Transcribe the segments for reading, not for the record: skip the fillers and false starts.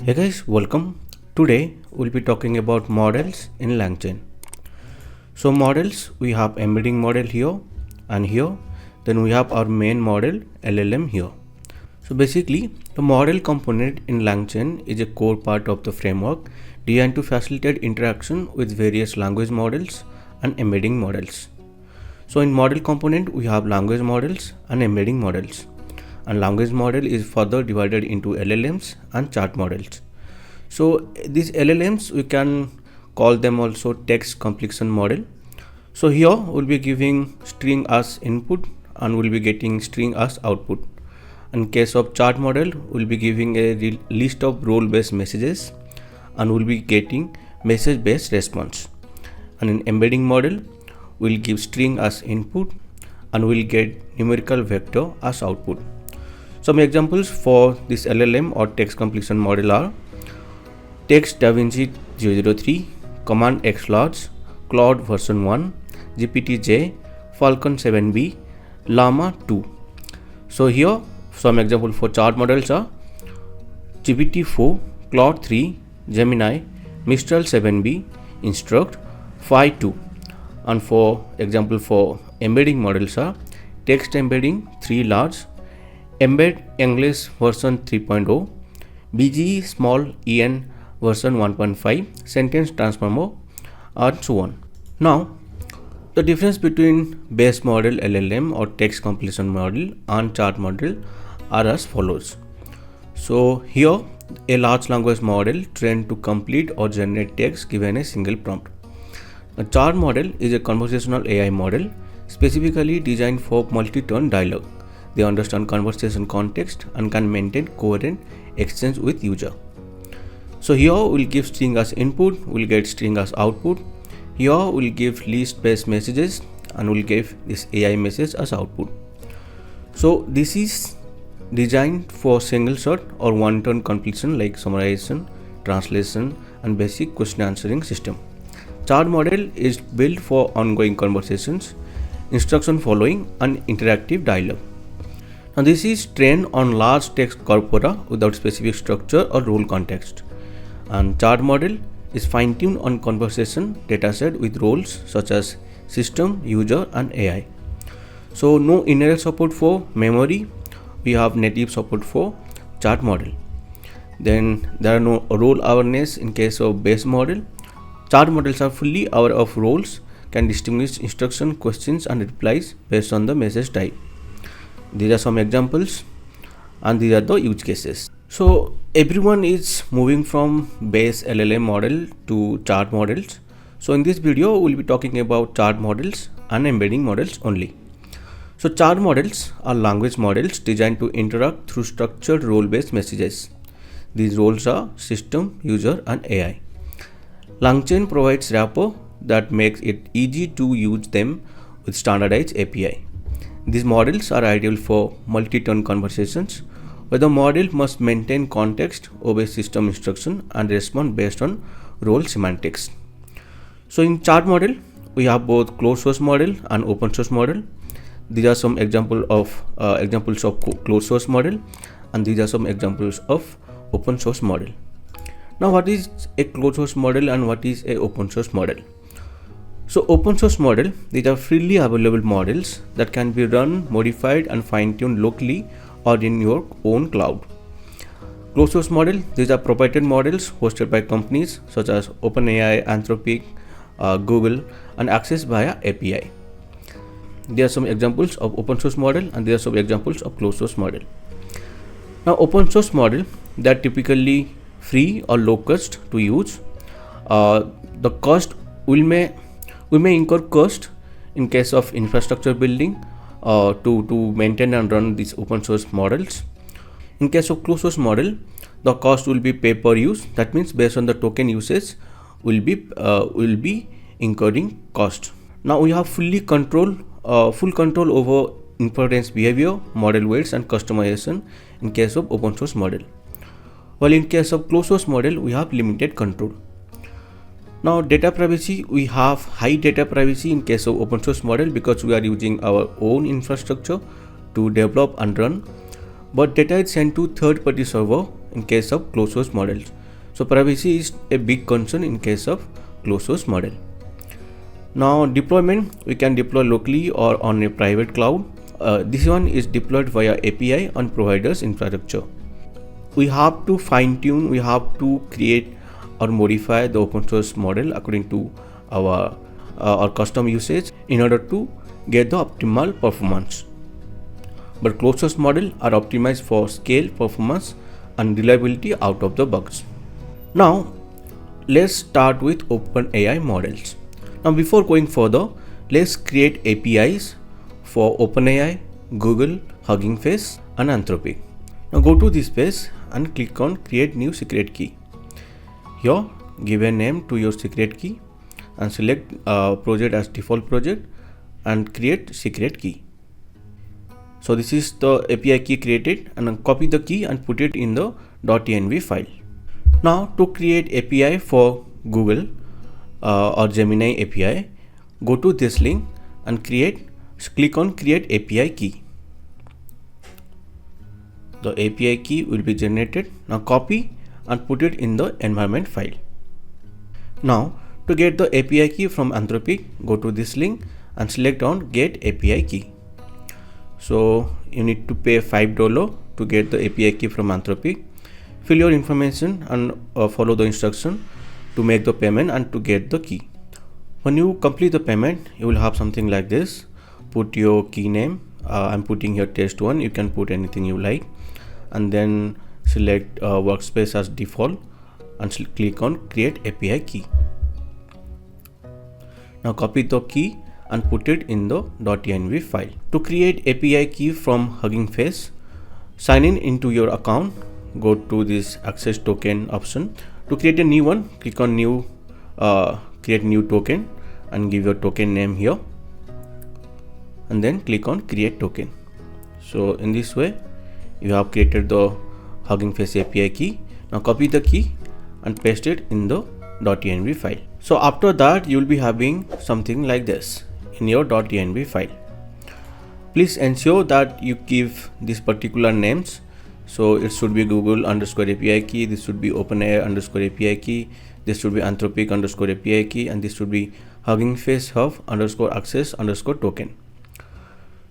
Hey guys, welcome. Today we'll be talking about models in LangChain. So models, we have embedding model here and here. Then we have our main model LLM here. So basically the model component in LangChain is a core part of the framework designed to facilitate interaction with various language models and embedding models. So in model component we have language models and embedding models. And language model is further divided into LLMs and chart models. So these LLMs, we can call them also text completion model. So here we'll be giving string as input and we'll be getting string as output. In case of chart model, we'll be giving a list of role based messages and we'll be getting message based response. And in embedding model, we'll give string as input and we'll get numerical vector as output. Some examples for this LLM or text completion model are Text DaVinci 003, Command X Large, Claude version 1, GPT-J, Falcon 7B, Llama 2. So here some example for chart models are GPT-4, Claude 3, Gemini, Mistral 7B, Instruct, Phi 2. And for example for embedding models are Text Embedding 3 Large, Embed English version 3.0, BGE Small EN version 1.5, Sentence Transformer, and so on. Now, the difference between base model LLM or text completion model and chart model are as follows. So here a large language model trained to complete or generate text given a single prompt. A chart model is a conversational AI model specifically designed for multi-turn dialogue. They understand conversation context and can maintain coherent exchange with user. So here we'll give string as input, we'll get string as output. Here we'll give list based messages and we'll give this AI message as output. So this is designed for single shot or one turn completion like summarization, translation and basic question answering system. Chart model is built for ongoing conversations, instruction following and interactive dialogue. Now this is trained on large text corpora without specific structure or role context. And chart model is fine-tuned on conversation dataset with roles such as system, user and AI. So no inherent support for memory, we have native support for chart model. Then there are no role awareness in case of base model. Chart models are fully aware of roles, can distinguish instruction, questions and replies based on the message type. These are some examples and these are the use cases. So everyone is moving from base LLM model to chart models. So in this video we'll be talking about chart models and embedding models only. So chart models are language models designed to interact through structured role-based messages. These roles are system, user and AI. LangChain provides wrapper that makes it easy to use them with standardized API. These models are ideal for multi-turn conversations where the model must maintain context, obey system instruction and respond based on role semantics. So in chart model, we have both closed source model and open source model. These are some examples of closed source model and these are some examples of open source model. Now what is a closed source model and what is a open source model? So open source model, these are freely available models that can be run, modified and fine-tuned locally or in your own cloud. Closed source model, these are proprietary models hosted by companies such as OpenAI, Anthropic, Google and accessed via API. There are some examples of open source model and there are some examples of closed source model. Now open source model, they are typically free or low cost to use. The cost we may incur cost in case of infrastructure building to maintain and run these open source models. In case of closed source model, the cost will be pay per use. That means based on the token usage, will be incurring cost. Now we have full control over inference behavior, model weights and customization in case of open source model. While in case of closed source model, we have limited control. Now data privacy, we have high data privacy in case of open source model because we are using our own infrastructure to develop and run. But data is sent to third-party server in case of closed source models. So privacy is a big concern in case of closed source model. Now deployment, we can deploy locally or on a private cloud. This one is deployed via API on providers infrastructure. We have to fine tune, we have to create or modify the open source model according to our custom usage in order to get the optimal performance. But closed source model are optimized for scale, performance and reliability out of the box. Now let's start with OpenAI models. Now before going further, let's create APIs for OpenAI, Google, Hugging Face and Anthropic. Now go to this page and click on create new secret key. Here give a name to your secret key and select project as default project and create secret key. So this is the API key created, and copy the key and put it in the .env file. Now to create API for Google or Gemini API, go to this link and click on create API key. The API key will be generated. Now copy and put it in the environment file. Now to get the API key from Anthropic, go to this link and select on get API key. So you need to pay $5 to get the API key from Anthropic. Fill your information and follow the instruction to make the payment and to get the key. When you complete the payment, you will have something like this. Put your key name. I'm putting here test1. You can put anything you like, and then select workspace as default and click on create API key. Now copy the key and put it in the .env file. To create API key from Hugging Face, sign in into your account. Go to this access token option. To create a new one, click on new, create new token and give your token name here, and then click on create token. So in this way you have created the Hugging Face API key. Now copy the key and paste it in the .env file. So after that you will be having something like this in your .env file. Please ensure that you give these particular names. So it should be Google underscore API key, this should be OpenAI underscore API key, this should be Anthropic underscore API key, and this should be Hugging Face Hub underscore access underscore token.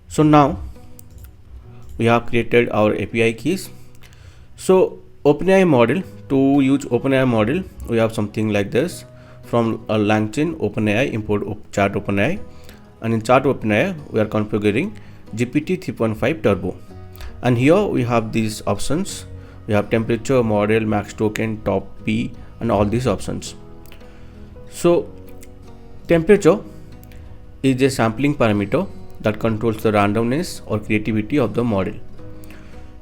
So now we have created our API keys. So OpenAI model, to use OpenAI model, we have something like this. From a LangChain OpenAI, import chat OpenAI, and in chat OpenAI we are configuring GPT 3.5 Turbo. And here we have these options. We have temperature, model, max token, top P, and all these options. So temperature is a sampling parameter that controls the randomness or creativity of the model.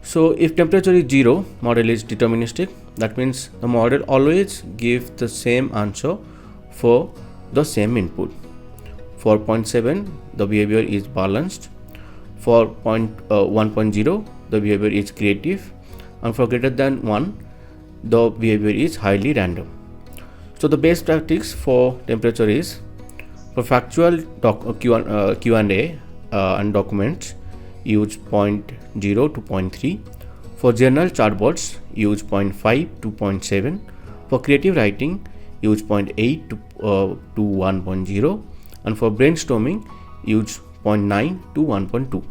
So if temperature is 0, model is deterministic. That means the model always gives the same answer for the same input. For 0.7, the behavior is balanced. For 1.0, the behavior is creative, and for greater than 1, the behavior is highly random. So the best practice for temperature is, for factual Q&A and documents, use 0.0 to 0.3. For general chatbots, use 0.5 to 0.7. For creative writing, use 0.8 to 1.0, and for brainstorming, use 0.9 to 1.2.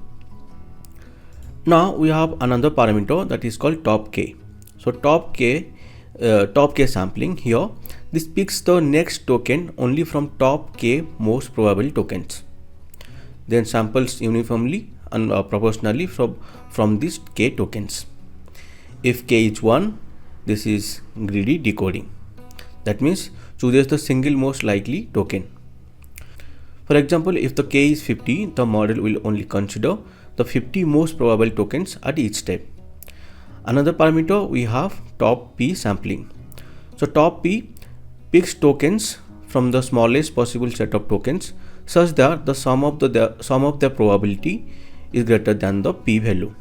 Now we have another parameter that is called top K. So top K sampling here, this picks the next token only from top K most probable tokens, then samples uniformly and proportionally from these K tokens. If K is 1, this is greedy decoding. That means chooses the single most likely token. For example, if the K is 50, the model will only consider the 50 most probable tokens at each step. Another parameter we have top P sampling. So top P picks tokens from the smallest possible set of tokens such that the sum of their probability is greater than the P value.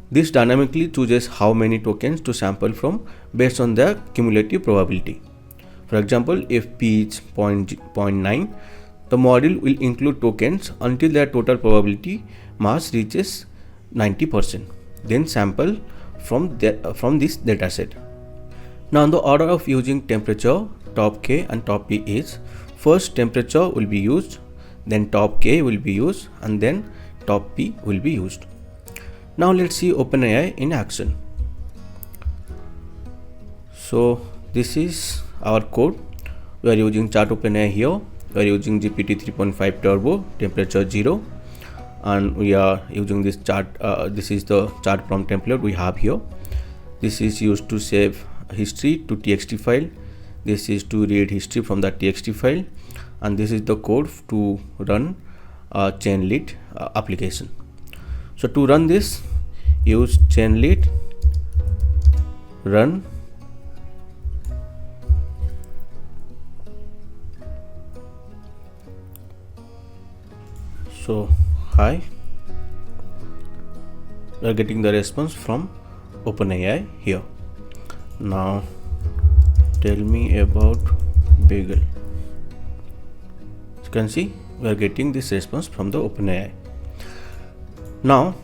This dynamically chooses how many tokens to sample from based on their cumulative probability. For example, if P is 0.9, the model will include tokens until their total probability mass reaches 90%, then sample from this dataset. Now the order of using temperature, top K and top P is first temperature will be used, then top K will be used, and then top P will be used. Now let's see OpenAI in action. So this is our code. We are using chat OpenAI here. We are using GPT 3.5 Turbo, temperature 0, and we are using this chart. This is the chart prompt template we have here. This is used to save history to txt file. This is to read history from the txt file, and this is the code to run Chainlit application. So to run this, use Chainlit run So hi, we are getting the response from OpenAI here. Now tell me about Bagel. You can see we are getting this response from the OpenAI. Now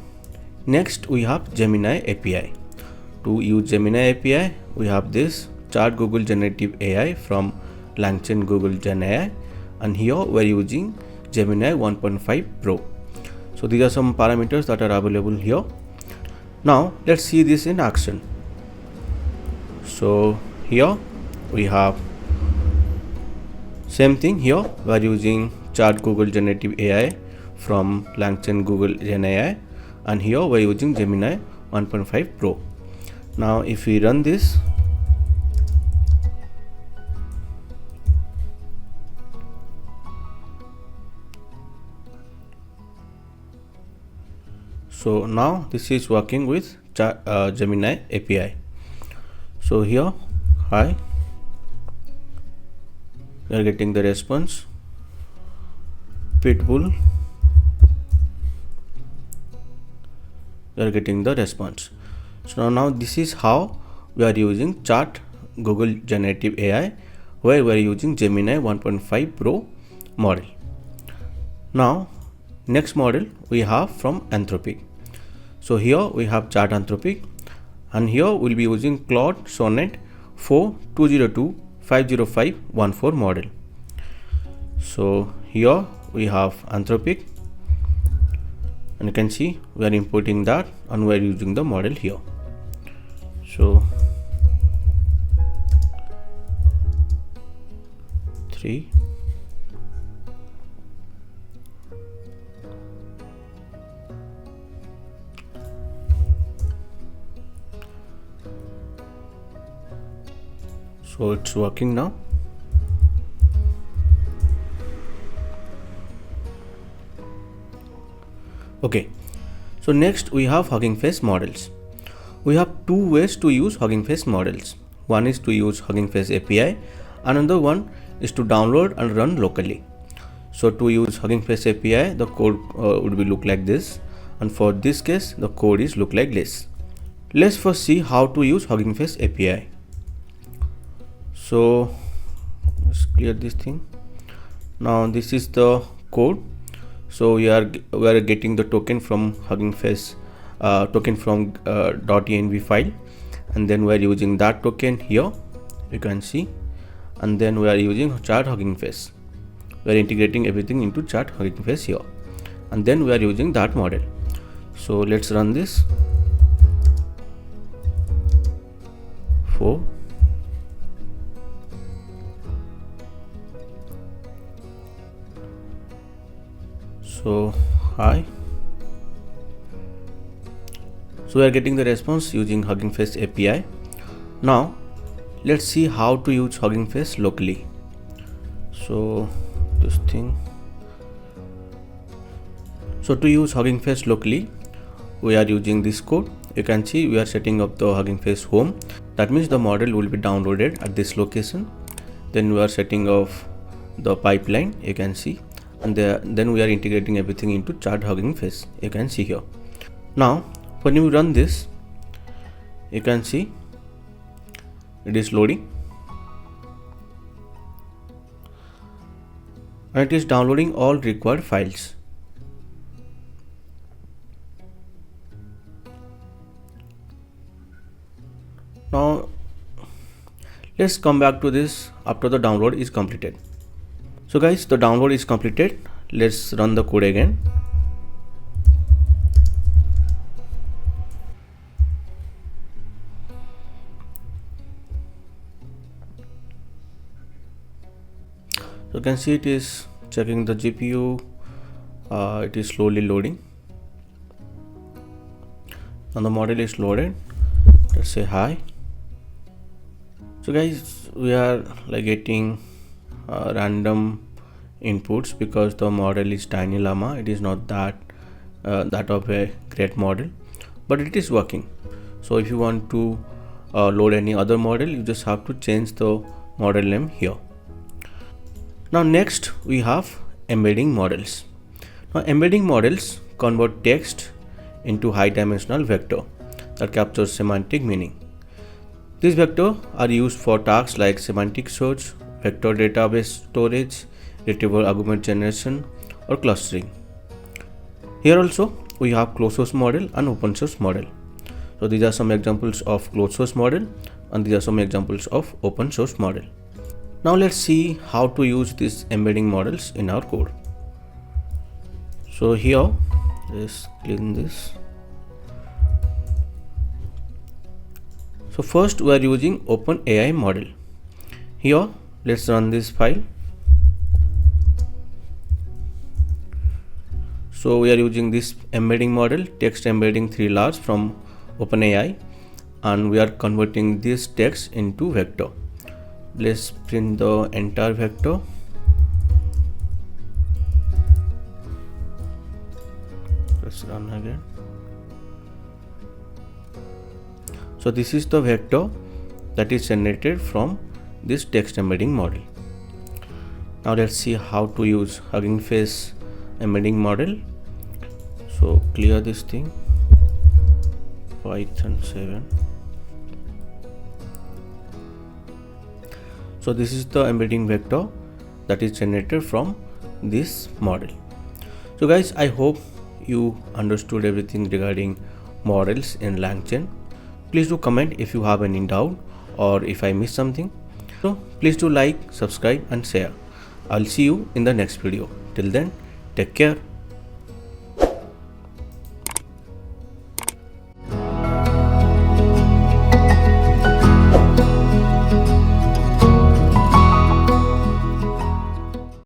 next we have Gemini API. To use Gemini API, we have this Chat Google Generative AI from LangChain Google Gen AI, and here we are using Gemini 1.5 Pro. So these are some parameters that are available here. Now let's see this in action. So here we have same thing. Here we are using Chat Google Generative AI from LangChain Google Gen AI, and here we are using Gemini 1.5 Pro. Now if we run this, so now this is working with Gemini API. So here, hi, we are getting the response. Pitbull, we are getting the response. So now this is how we are using Chat Google Generative AI, where we are using Gemini 1.5 Pro model. Now next model we have from Anthropic. So here we have Chat Anthropic, and here we'll be using Claude Sonnet 4 202 50514 model. So here we have Anthropic, and you can see we are importing that and we are using the model here. So 3 so it's working now. Okay, so next we have Hugging Face models. We have two ways to use Hugging Face models. One is to use Hugging Face API, another one is to download and run locally. So to use Hugging Face API, the code would be look like this, and for this case the code is look like this. Let's first see how to use Hugging Face API. So let's clear this thing. Now this is the code. So we are getting the token from Hugging Face, token from .env file, and then we are using that token here, you can see, and then we are using Chat Hugging Face. We are integrating everything into Chat Hugging Face here, and then we are using that model. So let's run this. 4 So hi, so we are getting the response using Hugging Face API. Now let's see how to use Hugging Face locally. So this thing, so to use Hugging Face locally, we are using this code. You can see we are setting up the Hugging Face home. That means the model will be downloaded at this location. Then we are setting up the pipeline, you can see, and then we are integrating everything into Chat Hugging Face, you can see here. Now when you run this, you can see it is loading and it is downloading all required files. Now let's come back to this after the download is completed. So guys, the download is completed. Let's run the code again. So you can see it is checking the GPU. It is slowly loading. Now the model is loaded. Let's say hi. So guys, we are like getting random inputs because the model is tiny llama. It is not that of a great model, but it is working. So if you want to load any other model, you just have to change the model name here. Now next we have embedding models. Now embedding models convert text into high dimensional vector that captures semantic meaning. These vectors are used for tasks like semantic search, vector database storage, retrieval argument generation, or clustering. Here also we have closed source model and open source model. So these are some examples of closed source model and these are some examples of open source model. Now let's see how to use these embedding models in our code. So here, let's clean this. So first we are using OpenAI model. Here, let's run this file. So we are using this embedding model, text embedding 3 layers from OpenAI, and we are converting this text into vector. Let's print the entire vector. Let's run again. So this is the vector that is generated from this text embedding model. Now let's see how to use Hugging Face embedding model. So clear this thing, Python 7. So this is the embedding vector that is generated from this model. So guys, I hope you understood everything regarding models in LangChain. Please do comment if you have any doubt or if I missed something. So please do like, subscribe and share. I'll see you in the next video. Till then, take care.